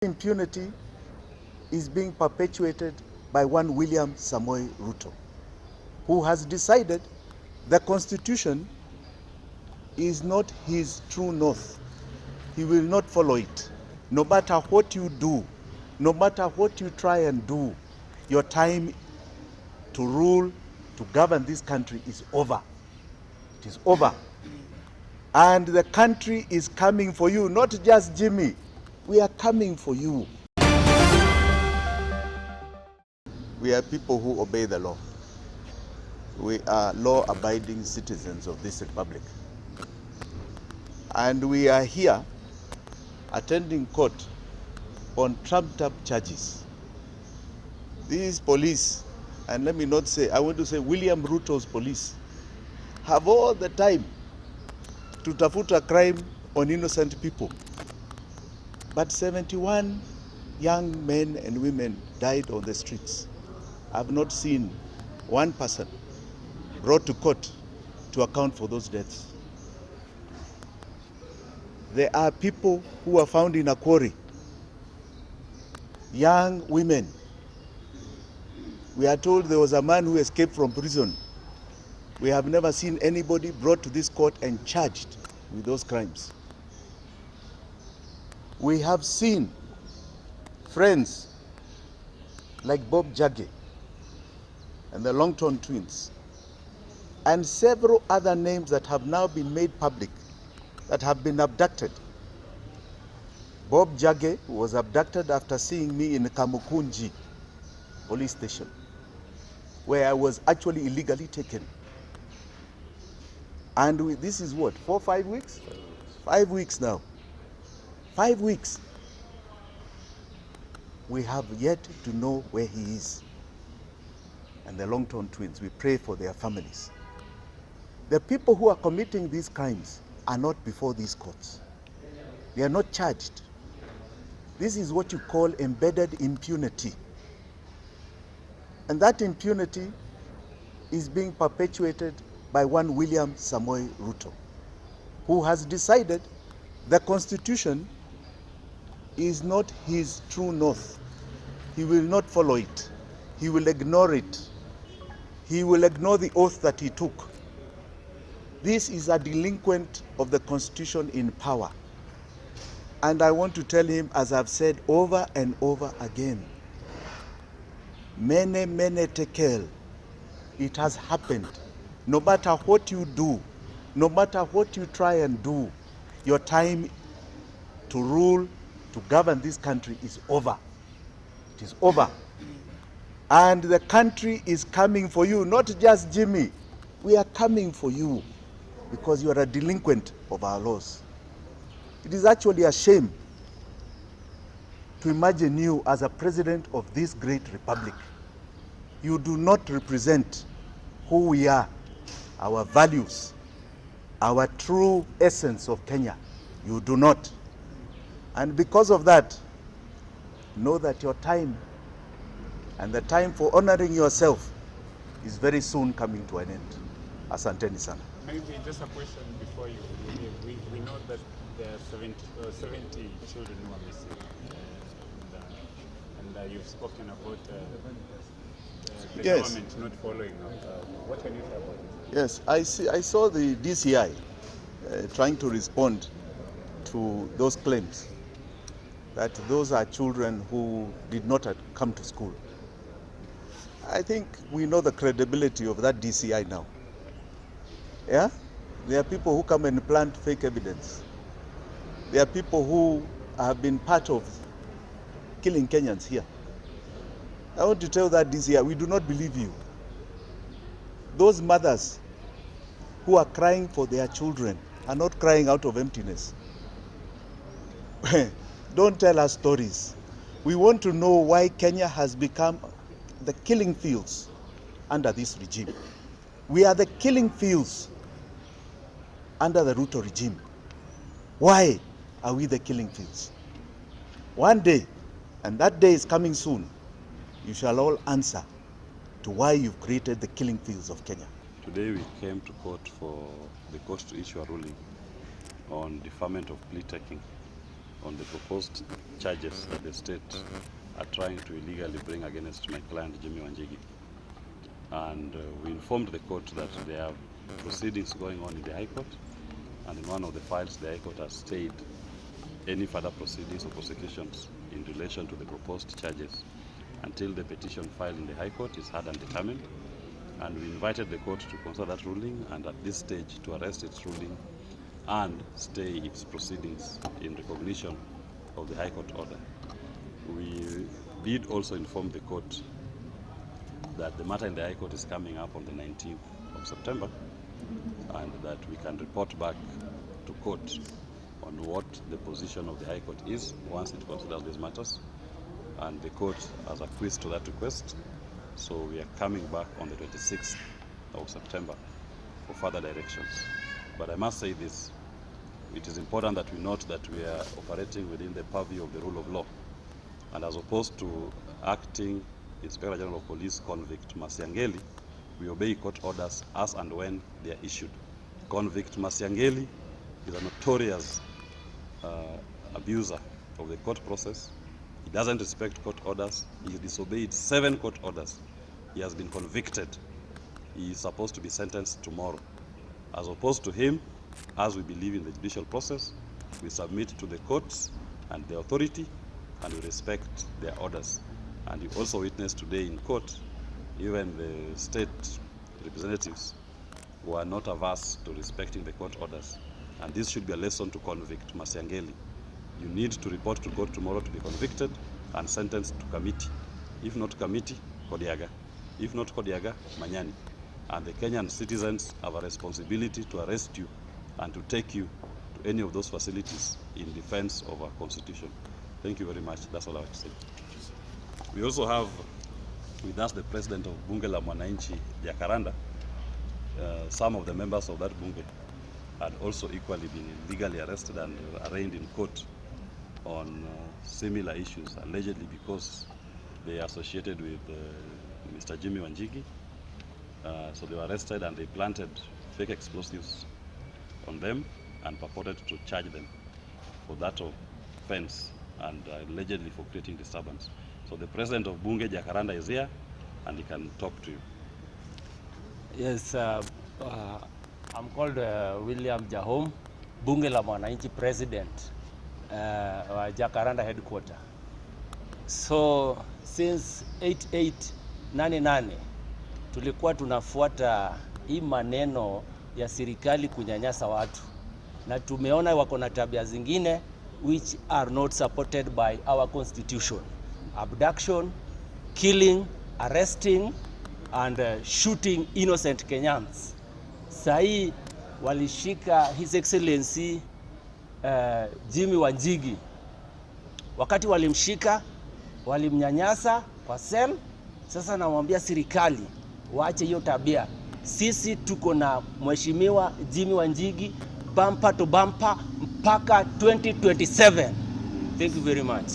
Impunity is being perpetuated by one William Samoei Ruto, who has decided the Constitution is not his true north. He will not follow it. No matter what you do, no matter what you try and do, your time to rule, to govern this country is over. It is over. And the country is coming for you, not just Jimmy. We are coming for you. We are people who obey the law. We are law-abiding citizens of this republic. And we are here attending court on trumped-up charges. These police, and let me not say, I want to say William Ruto's police, have all the time to tafuta crime on innocent people. But 71 young men and women died on the streets. I've not seen one person brought to court to account for those deaths. There are people who were found in a quarry, young women. We are told there was a man who escaped from prison. We have never seen anybody brought to this court and charged with those crimes. We have seen friends like Bob Jage and the Longton twins, and several other names that have now been made public that have been abducted. Bob Jage was abducted after seeing me in Kamukunji police station, where I was actually illegally taken. And this is what, 4 or 5 weeks? 5 weeks now. 5 weeks. We have yet to know where he is. And the Longton twins, we pray for their families. The people who are committing these crimes are not before these courts. They are not charged. This is what you call embedded impunity. And that impunity is being perpetuated by one William Samoei Ruto, who has decided the Constitution is not his true north. He will not follow it. He will ignore it. He will ignore the oath that he took. This is a delinquent of the Constitution in power. And I want to tell him, as I've said over and over again, mene mene tekel, it has happened. No matter what you do, no matter what you try and do, your time to rule, to govern this country is over. It is over. And the country is coming for you, not just Jimmy. We are coming for you because you are a delinquent of our laws. It is actually a shame to imagine you as a president of this great republic. You do not represent who we are, our values, our true essence of Kenya. You do not. And because of that, know that your time and the time for honoring yourself is very soon coming to an end. Asanteni sana. Maybe just a question before you leave. We know that there are 70 children who are missing. And you've spoken about the government not following up. What can you say about it? Yes, I saw the DCI trying to respond to those claims that those are children who did not come to school. I think we know the credibility of that DCI now. Yeah? There are people who come and plant fake evidence. There are people who have been part of killing Kenyans here. I want to tell that DCI, we do not believe you. Those mothers who are crying for their children are not crying out of emptiness. Don't tell us stories. We want to know why Kenya has become the killing fields under this regime. We are the killing fields under the Ruto regime. Why are we the killing fields? One day, and that day is coming soon, you shall all answer to why you've created the killing fields of Kenya. Today we came to court for the court to issue a ruling on deferment of plea taking on the proposed charges that the state are trying to illegally bring against my client Jimmy Wanjigi. And we informed the court that there are proceedings going on in the High Court, and in one of the files the High Court has stayed any further proceedings or prosecutions in relation to the proposed charges until the petition filed in the High Court is heard and determined. And we invited the court to consider that ruling, and at this stage to arrest its ruling and stay its proceedings in recognition of the High Court order. We did also inform the court that the matter in the High Court is coming up on the 19th of September, and that we can report back to court on what the position of the High Court is once it considers these matters. And the court has acquiesced to that request. So we are coming back on the 26th of September for further directions. But I must say this, it is important that we note that we are operating within the purview of the rule of law. And as opposed to acting Inspector General of Police Convict Masiangeli, we obey court orders as and when they are issued. Convict Masiangeli is a notorious abuser of the court process. He doesn't respect court orders. He disobeyed 7 court orders. He has been convicted. He is supposed to be sentenced tomorrow. As opposed to him, as we believe in the judicial process, we submit to the courts and the authority, and we respect their orders. And you also witnessed today in court, even the state representatives who are not averse to respecting the court orders. And this should be a lesson to convict Masiangeli. You need to report to court tomorrow to be convicted and sentenced to committee. If not committee, Kodiaga. If not Kodiaga, Manyani. And the Kenyan citizens have a responsibility to arrest you and to take you to any of those facilities in defense of our constitution. Thank you very much. That's all I have to say. We also have with us the president of Bunge la Mwananchi, Jacaranda. Some of the members of that Bunge had also equally been illegally arrested and arraigned in court on similar issues, allegedly because they are associated with Mr. Jimmy Wanjigi. So they were arrested and they planted fake explosives on them and purported to charge them for that offense and allegedly for creating disturbance. So the president of Bunge, Jacaranda, is here and he can talk to you. Yes, I'm called William Jahom, Bunge la Mwananchi president, Jacaranda headquarter. So since 8888 tulikuwa tunafuata hii maneno ya serikali kunyanyasa watu, na tumeona wako na tabia zingine which are not supported by our constitution. Abduction, killing, arresting and shooting innocent Kenyans. Sahi walishika His Excellency Jimmy Wanjigi. Wakati walimshika, walimnyanyasa kwa cell. Sasa namwambia serikali waache hiyo tabia. Sisi tuko na mheshimiwa Jimmy Wanjigi bumper to bumper mpaka 2027. Thank you very much.